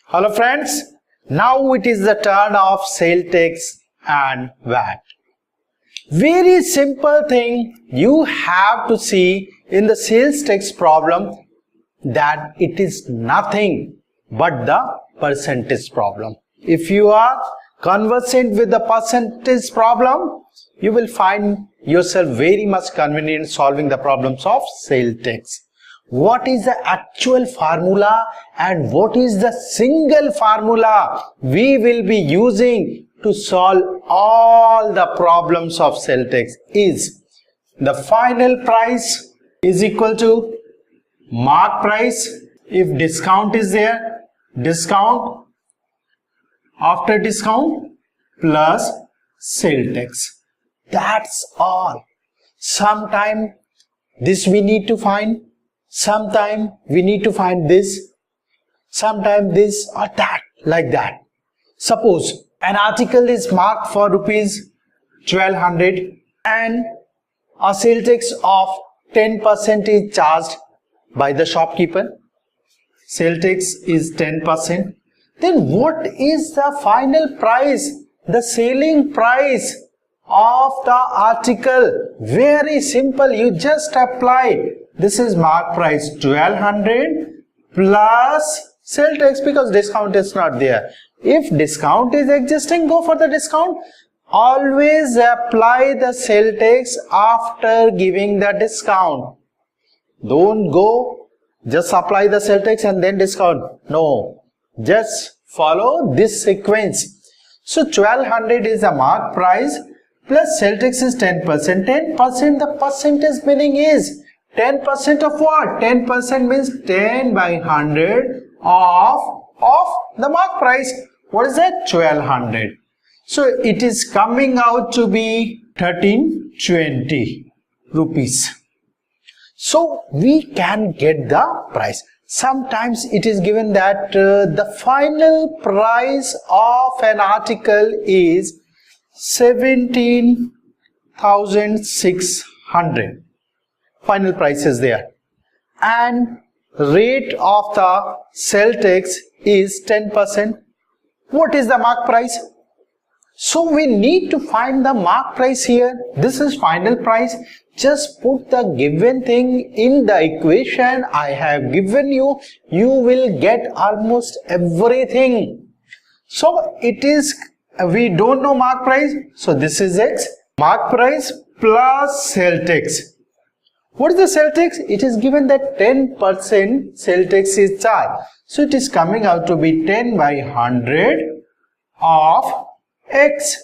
Hello friends, now it is the turn of sales tax and VAT. Very simple thing you have to see in the sales tax problem that it is nothing but the percentage problem. If you are conversant with the percentage problem, you will find yourself very much convenient solving the problems of sales tax. What is the actual formula and what is the single formula we will be using to solve all the problems of sales tax is the final price is equal to mark price. If discount is there, discount after discount plus sales tax. That's all. Sometime this we need to find, sometime we need to find this, sometime this or that, like that. Suppose an article is marked for rupees 1200 and a sales tax of 10% is charged by the shopkeeper. Sales tax is 10%. Then what is the final price, the selling price of the article? Very simple, you just apply. This is mark price 1200 plus sales tax because discount is not there. If discount is existing, go for the discount. Always apply the sales tax after giving the discount. Don't go just apply the sales tax and then discount. No, just follow this sequence. So 1200 is the mark price plus sales tax is 10%. 10%, the percentage meaning is 10% of what? 10% means 10 by 100 of the mark price. What is that? 1200. So it is coming out to be 1320 rupees. So we can get the price. Sometimes it is given that the final price of an article is 17,600. Final price is there and rate of the sales tax is 10%. What is the mark price? So we need to find the mark price here. This is final price. Just put the given thing in the equation I have given you. You will get almost everything. So it is, we don't know mark price. So this is X. Mark price plus sales tax. What is the sales tax? It is given that 10% sales tax is charged. So it is coming out to be 10 by 100 of X.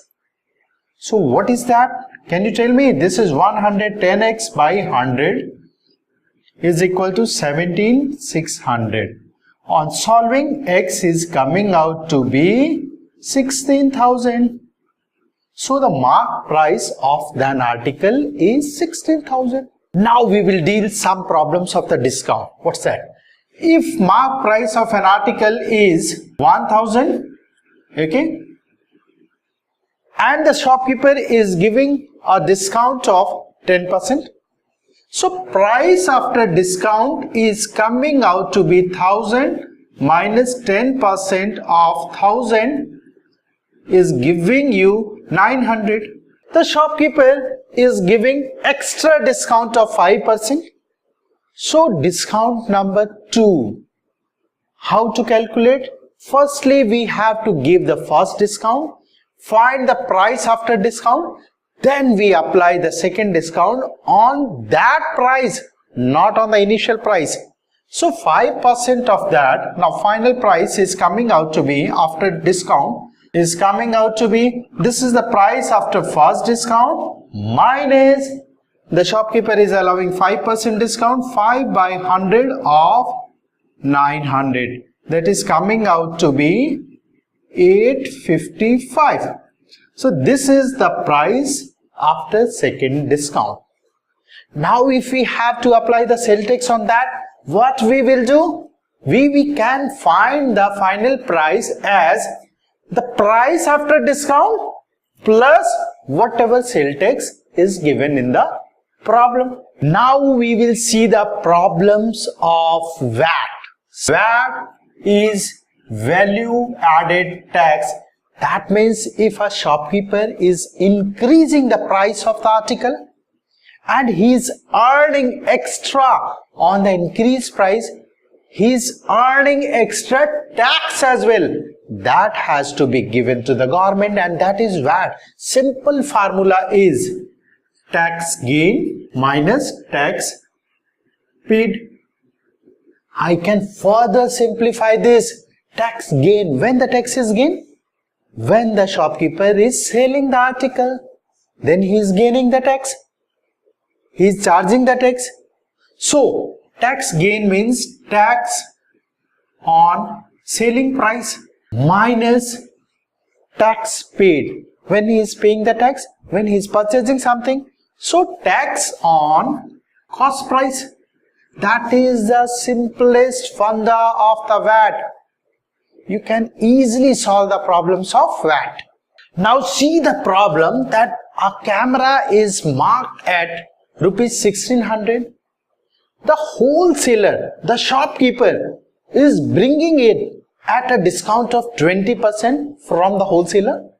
So what is that? Can you tell me? This is 110x by 100 is equal to 17,600. On solving, X is coming out to be 16,000. So the mark price of an article is 16,000. Now we will deal some problems of the discount. What's that? If mark price of an article is 1000, okay, and the shopkeeper is giving a discount of 10%. So price after discount is coming out to be 1000 minus 10% of 1000 is giving you 900. The shopkeeper is giving extra discount of 5%. So discount number 2. How to calculate? Firstly, we have to give the first discount, find the price after discount, then we apply the second discount on that price, not on the initial price. So 5% of that, now final price is coming out to be after discount is coming out to be, this is the price after first discount minus the shopkeeper is allowing 5% discount, 5 by 100 of 900. That is coming out to be 855. So this is the price after second discount. Now if we have to apply the sales tax on that, what we will do? We can find the final price as the price after discount plus whatever sales tax is given in the problem. Now we will see the problems of VAT. VAT is value added tax. That means if a shopkeeper is increasing the price of the article and he is earning extra on the increased price, he is earning extra tax as well. That has to be given to the government, and that is VAT. Simple formula is tax gain minus tax paid. I can further simplify this. Tax gain. When the tax is gained? When the shopkeeper is selling the article, then he is gaining the tax. He is charging the tax. So, tax gain means tax on selling price minus tax paid. When he is paying the tax, when he is purchasing something. So, tax on cost price. That is the simplest funda of the VAT. You can easily solve the problems of VAT. Now see the problem that a camera is marked at rupees 1600. The wholesaler, the shopkeeper, is bringing it at a discount of 20% from the wholesaler,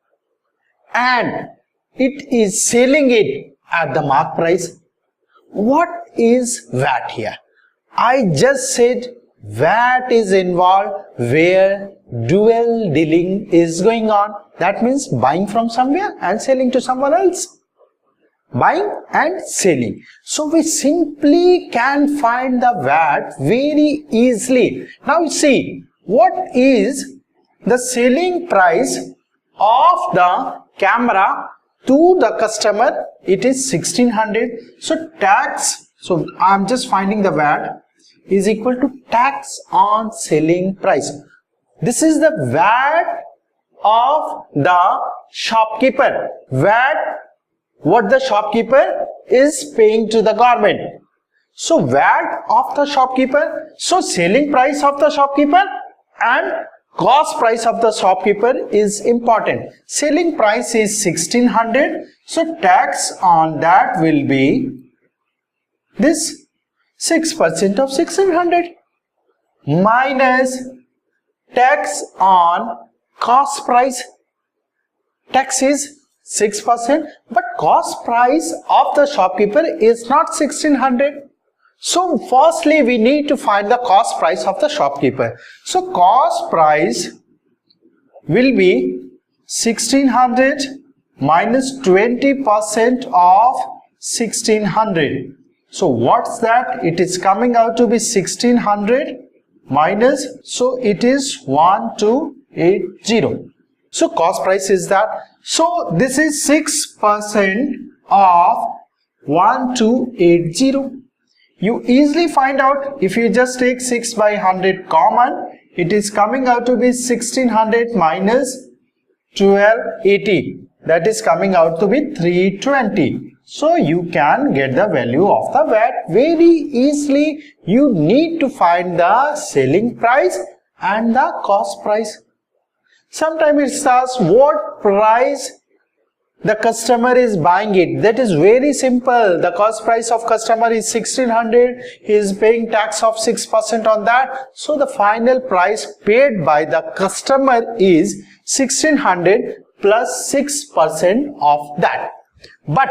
and it is selling it at the mark price. What is VAT here? I just said VAT is involved where dual dealing is going on. That means buying from somewhere and selling to someone else. Buying and selling. So we simply can find the VAT very easily. Now see, what is the selling price of the camera to the customer? It is 1600. So tax, so I am just finding the VAT is equal to tax on selling price. This is the VAT of the shopkeeper. VAT, what the shopkeeper is paying to the government. So VAT of the shopkeeper, so selling price of the shopkeeper and cost price of the shopkeeper is important. Selling price is 1600, so tax on that will be this 6% of 1600 minus tax on cost price. Tax is 6%, but cost price of the shopkeeper is not 1600. So firstly we need to find the cost price of the shopkeeper. So cost price will be 1600 minus 20% of 1600. So what's that? It is coming out to be 1600 minus, so it is 1280. So cost price is that. So this is 6% of 1280. You easily find out if you just take 6 by 100 common, it is coming out to be 1600 minus 1280. That is coming out to be 320. So you can get the value of the VAT very easily. You need to find the selling price and the cost price. Sometimes it asks what price the customer is buying it. That is very simple. The cost price of customer is 1600. He is paying tax of 6% on that. So the final price paid by the customer is 1600 plus 6% of that. But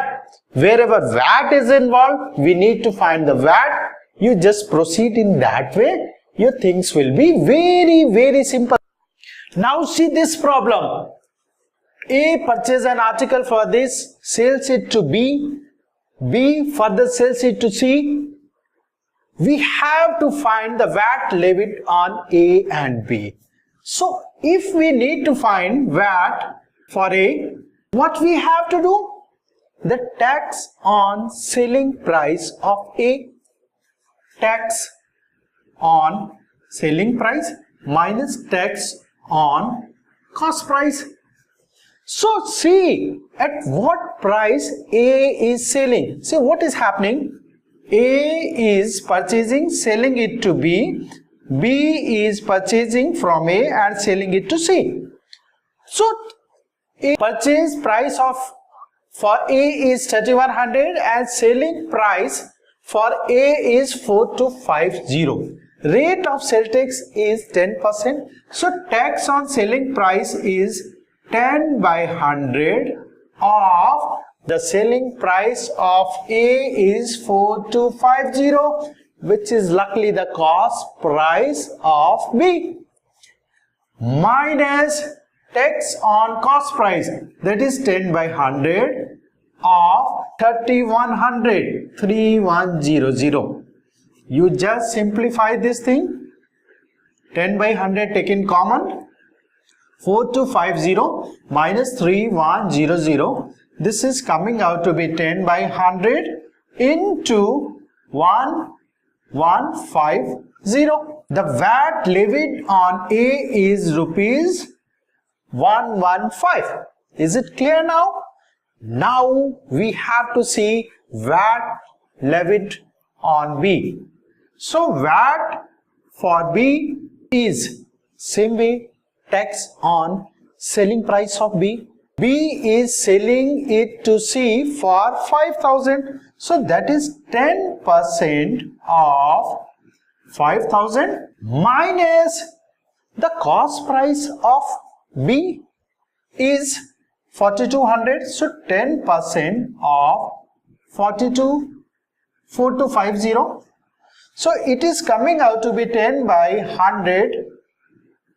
wherever VAT is involved, we need to find the VAT. You just proceed in that way. Your things will be very simple. Now see this problem. A purchases an article for this, sells it to B. B further sells it to C. We have to find the VAT levied on A and B. So if we need to find VAT for A, what we have to do? The tax on selling price of A. Tax on selling price minus tax on cost price. So see at what price A is selling. See what is happening. A is purchasing, selling it to B. B is purchasing from A and selling it to C. So A purchase price of for A is 3100 and selling price for A is 4250. Rate of sale tax is 10%. So tax on selling price is 10 by 100 of the selling price of A is 4250, which is luckily the cost price of B, minus tax on cost price, that is 10 by 100 of 3100, 3100. You just simplify this thing. 10 by 100 taken common, 4250 minus 3100. This is coming out to be 10 by 100 into 1150. The VAT levied on A is rupees 115. Is it clear now? Now we have to see VAT levied on B. So VAT for B is same way, tax on selling price of B. B is selling it to C for 5000. So that is 10% of 5000 minus the cost price of B is 4200. So 10% of 4250. So it is coming out to be 10 by 100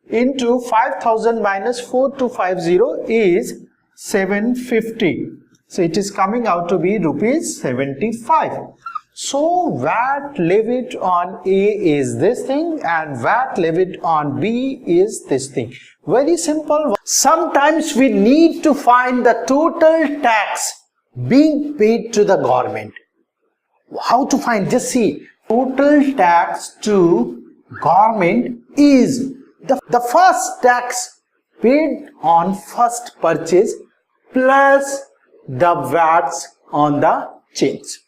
into 5000 minus 4250 is 750. So it is coming out to be rupees 75. So VAT levied on A is this thing and VAT levied on B is this thing. Very simple. Sometimes we need to find the total tax being paid to the government. How to find? Just see. Total tax to government is the first tax paid on first purchase plus the VATs on the change.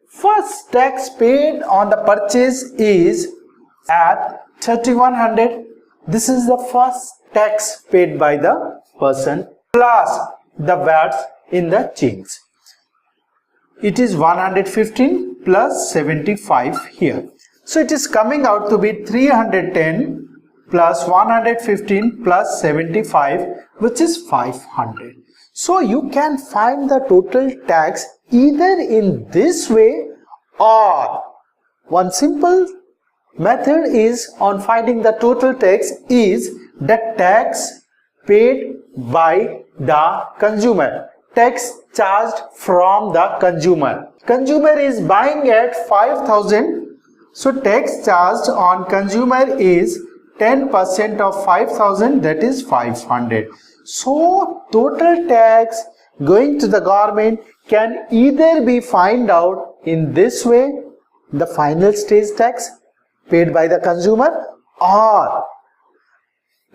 First tax paid on the purchase is at 3100. This is the first tax paid by the person plus the VATs in the change. It is 115 plus 75 here. So it is coming out to be 310 plus 115 plus 75, which is 500. So you can find the total tax either in this way or one simple method is on finding the total tax is the tax paid by the consumer. Tax charged from the consumer. Consumer is buying at 5000. So tax charged on consumer is 10% of 5000, that is 500. So total tax going to the government can either be found out in this way, the final stage tax paid by the consumer, or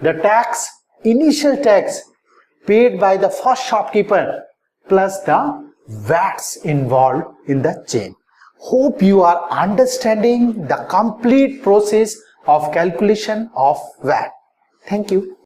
the tax, initial tax paid by the first shopkeeper plus the VATs involved in the chain. Hope you are understanding the complete process of calculation of VAT. Thank you.